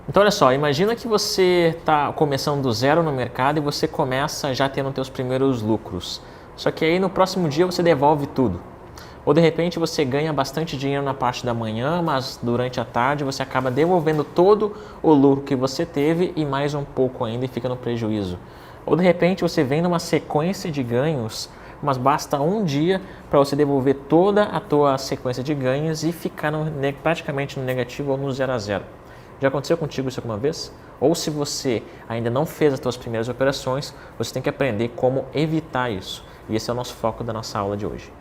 Então olha só, imagina que você está começando do zero no mercado e você começa já tendo teus primeiros lucros. Só que aí no próximo dia você devolve tudo. Ou de repente você ganha bastante dinheiro na parte da manhã, mas durante a tarde você acaba devolvendo todo o lucro que você teve e mais um pouco ainda e fica no prejuízo. Ou de repente você vem numa sequência de ganhos, mas basta um dia para você devolver toda a tua sequência de ganhos e ficar praticamente no negativo ou no 0 a 0. Já aconteceu contigo isso alguma vez? Ou se você ainda não fez as suas primeiras operações, você tem que aprender como evitar isso. E esse é o nosso foco da nossa aula de hoje.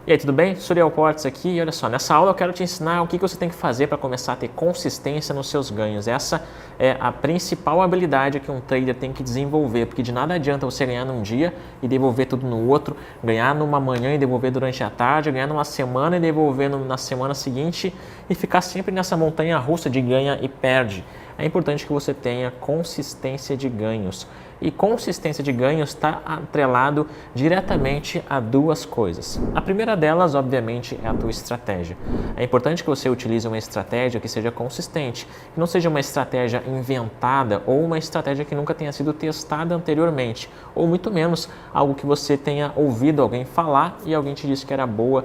E aí, tudo bem? Suriel Portes aqui e olha só, nessa aula eu quero te ensinar o que você tem que fazer para começar a ter consistência nos seus ganhos. Essa é a principal habilidade que um trader tem que desenvolver, porque de nada adianta você ganhar num dia e devolver tudo no outro, ganhar numa manhã e devolver durante a tarde, ganhar numa semana e devolver na semana seguinte e ficar sempre nessa montanha russa de ganha e perde. É importante que você tenha consistência de ganhos. E consistência de ganhos está atrelado diretamente a duas coisas. A primeira delas, obviamente, é a tua estratégia. É importante que você utilize uma estratégia que seja consistente, que não seja uma estratégia inventada ou uma estratégia que nunca tenha sido testada anteriormente, ou muito menos algo que você tenha ouvido alguém falar e alguém te disse que era boa,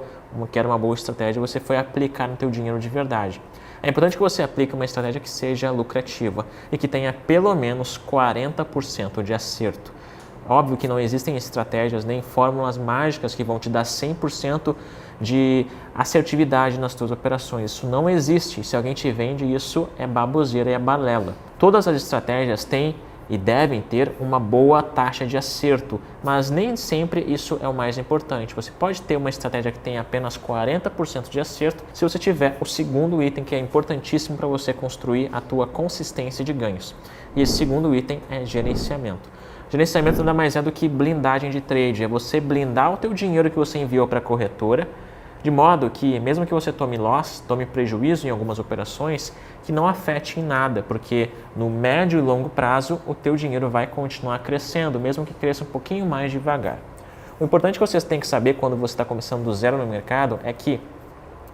que era uma boa estratégia, você foi aplicar no teu dinheiro de verdade. É importante que você aplique uma estratégia que seja lucrativa e que tenha pelo menos 40% de acerto. Óbvio que não existem estratégias nem fórmulas mágicas que vão te dar 100% de assertividade nas suas operações. Isso não existe. Se alguém te vende, isso é baboseira e é balela. Todas as estratégias têm e devem ter uma boa taxa de acerto, mas nem sempre isso é o mais importante. Você pode ter uma estratégia que tenha apenas 40% de acerto se você tiver o segundo item que é importantíssimo para você construir a tua consistência de ganhos. E esse segundo item é gerenciamento. Gerenciamento nada mais é do que blindagem de trade, é você blindar o teu dinheiro que você enviou para a corretora, de modo que, mesmo que você tome loss, tome prejuízo em algumas operações, que não afete em nada, porque no médio e longo prazo o teu dinheiro vai continuar crescendo, mesmo que cresça um pouquinho mais devagar. O importante que vocês têm que saber quando você está começando do zero no mercado é que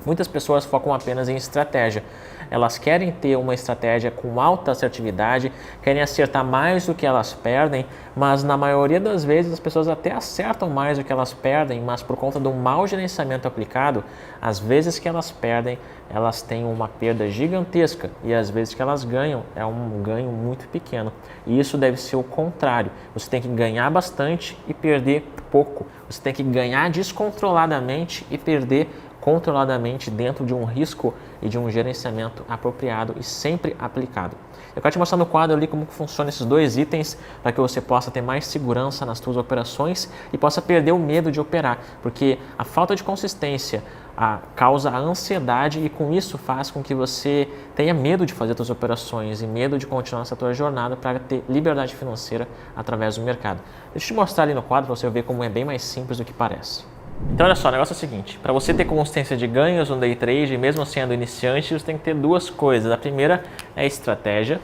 muitas pessoas focam apenas em estratégia. Elas querem ter uma estratégia com alta assertividade, querem acertar mais do que elas perdem, mas na maioria das vezes as pessoas até acertam mais do que elas perdem, mas por conta do mau gerenciamento aplicado, às vezes que elas perdem, elas têm uma perda gigantesca e às vezes que elas ganham, é um ganho muito pequeno. E isso deve ser o contrário. Você tem que ganhar bastante e perder pouco. Você tem que ganhar descontroladamente e perder controladamente dentro de um risco e de um gerenciamento apropriado e sempre aplicado. Eu quero te mostrar no quadro ali como funcionam esses dois itens para que você possa ter mais segurança nas suas operações e possa perder o medo de operar, porque a falta de consistência causa a ansiedade e com isso faz com que você tenha medo de fazer suas operações e medo de continuar essa tua jornada para ter liberdade financeira através do mercado. Deixa eu te mostrar ali no quadro para você ver como é bem mais simples do que parece. Então olha só, o negócio é o seguinte, para você ter consistência de ganhos no day trade, mesmo sendo iniciante, você tem que ter duas coisas. A primeira é estratégia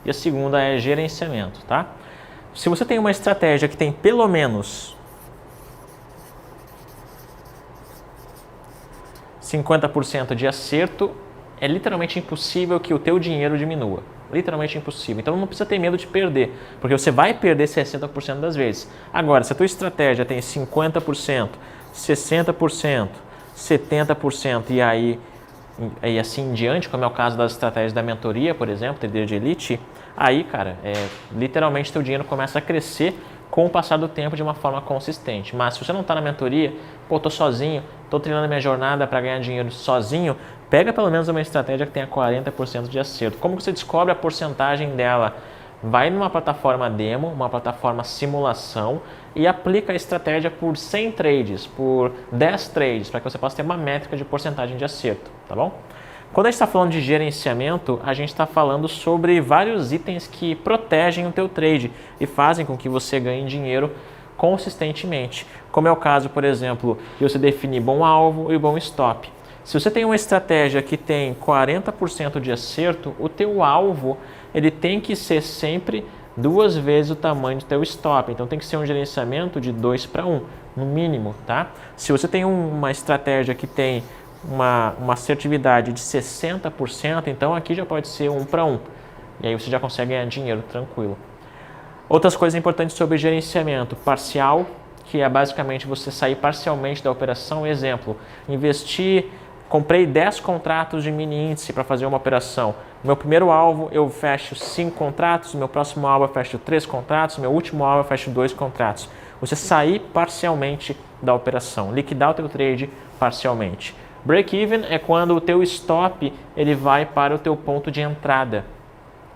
e a segunda é gerenciamento, tá? Se você tem uma estratégia que tem pelo menos 50% de acerto, é literalmente impossível que o teu dinheiro diminua. Literalmente impossível. Então não precisa ter medo de perder, porque você vai perder 60% das vezes. Agora, se a tua estratégia tem 50%, 60%, 70% e aí assim em diante, como é o caso das estratégias da mentoria, por exemplo, trader de elite, aí, cara, literalmente teu dinheiro começa a crescer com o passar do tempo de uma forma consistente. Mas se você não está na mentoria, pô, tô sozinho, tô treinando minha jornada para ganhar dinheiro sozinho, pega pelo menos uma estratégia que tenha 40% de acerto. Como que você descobre a porcentagem dela? vai numa plataforma demo, uma plataforma simulação e aplica a estratégia por 100 trades, por 10 trades, para que você possa ter uma métrica de porcentagem de acerto, tá bom? Quando a gente está falando de gerenciamento, a gente está falando sobre vários itens que protegem o teu trade e fazem com que você ganhe dinheiro consistentemente. Como é o caso, por exemplo, de você definir bom alvo e bom stop. Se você tem uma estratégia que tem 40% de acerto, o teu alvo ele tem que ser sempre 2 vezes o tamanho do teu stop. Então tem que ser um gerenciamento de 2:1, no mínimo, tá? Se você tem uma estratégia que tem uma assertividade de 60%, então aqui já pode ser 1:1. E aí você já consegue ganhar dinheiro tranquilo. Outras coisas importantes sobre gerenciamento: parcial, que é basicamente você sair parcialmente da operação. Exemplo, comprei 10 contratos de mini índice para fazer uma operação. Meu primeiro alvo eu fecho 5 contratos, meu próximo alvo eu fecho 3 contratos, meu último alvo eu fecho 2 contratos. Você sair parcialmente da operação, liquidar o teu trade parcialmente. Break-even é quando o teu stop ele vai para o teu ponto de entrada.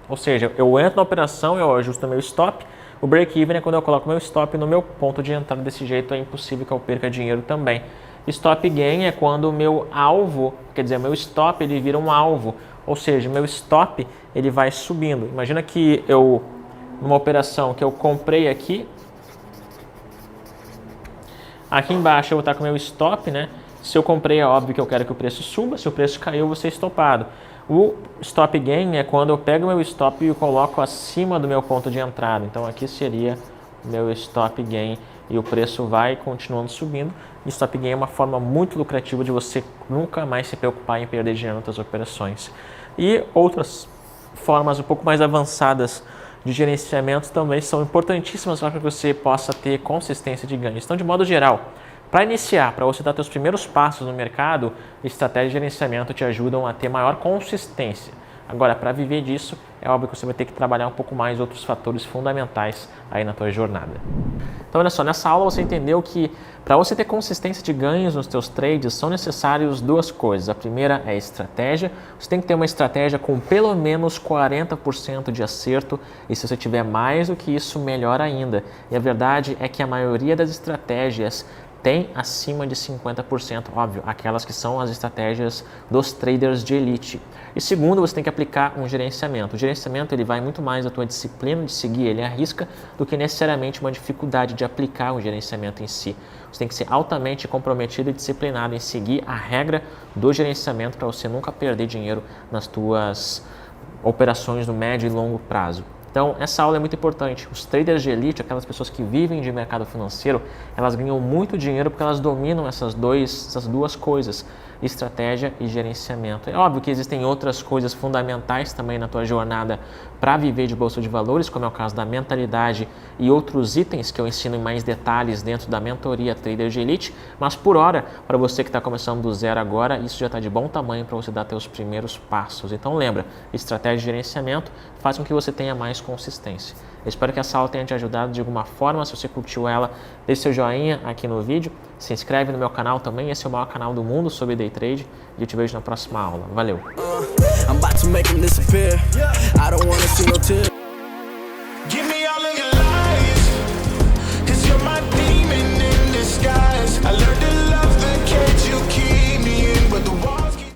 Ou seja, eu entro na operação, eu ajusto meu stop. O break-even é quando eu coloco meu stop no meu ponto de entrada. Desse jeito é impossível que eu perca dinheiro também. Stop gain é quando o meu alvo, quer dizer, meu stop ele vira um alvo. Ou seja, meu stop ele vai subindo. Imagina que numa operação que eu comprei aqui embaixo eu vou estar com o meu stop, né? Se eu comprei, é óbvio que eu quero que o preço suba. Se o preço caiu, eu vou ser estopado. O stop gain é quando eu pego meu stop e o coloco acima do meu ponto de entrada. Então aqui seria meu stop gain e o preço vai continuando subindo. E stop gain é uma forma muito lucrativa de você nunca mais se preocupar em perder dinheiro nas suas operações. E outras formas um pouco mais avançadas de gerenciamento também são importantíssimas para que você possa ter consistência de ganhos. Então, de modo geral, para iniciar, para você dar seus primeiros passos no mercado, estratégia de gerenciamento te ajudam a ter maior consistência. Agora, para viver disso, é óbvio que você vai ter que trabalhar um pouco mais outros fatores fundamentais aí na tua jornada. Então, olha só, nessa aula você entendeu que para você ter consistência de ganhos nos teus trades, são necessárias 2 coisas. A primeira é a estratégia. Você tem que ter uma estratégia com pelo menos 40% de acerto, e se você tiver mais do que isso, melhor ainda. E a verdade é que a maioria das estratégias tem acima de 50%, óbvio, aquelas que são as estratégias dos traders de elite. E segundo, você tem que aplicar um gerenciamento. O gerenciamento ele vai muito mais da tua disciplina de seguir ele à risca do que necessariamente uma dificuldade de aplicar o gerenciamento em si. Você tem que ser altamente comprometido e disciplinado em seguir a regra do gerenciamento para você nunca perder dinheiro nas tuas operações no médio e longo prazo. Então, essa aula é muito importante. Os traders de elite, aquelas pessoas que vivem de mercado financeiro, elas ganham muito dinheiro porque elas dominam essas duas coisas, estratégia e gerenciamento. É óbvio que existem outras coisas fundamentais também na tua jornada para viver de bolsa de valores, como é o caso da mentalidade e outros itens que eu ensino em mais detalhes dentro da mentoria Trader de Elite, mas por hora, para você que está começando do zero agora, isso já está de bom tamanho para você dar teus primeiros passos. Então lembra, estratégia e gerenciamento faz com que você tenha mais consistência. Eu espero que essa aula tenha te ajudado de alguma forma. Se você curtiu ela, deixe seu joinha aqui no vídeo, se inscreve no meu canal também, esse é o maior canal do mundo sobre Day Trade, e eu te vejo na próxima aula. Valeu!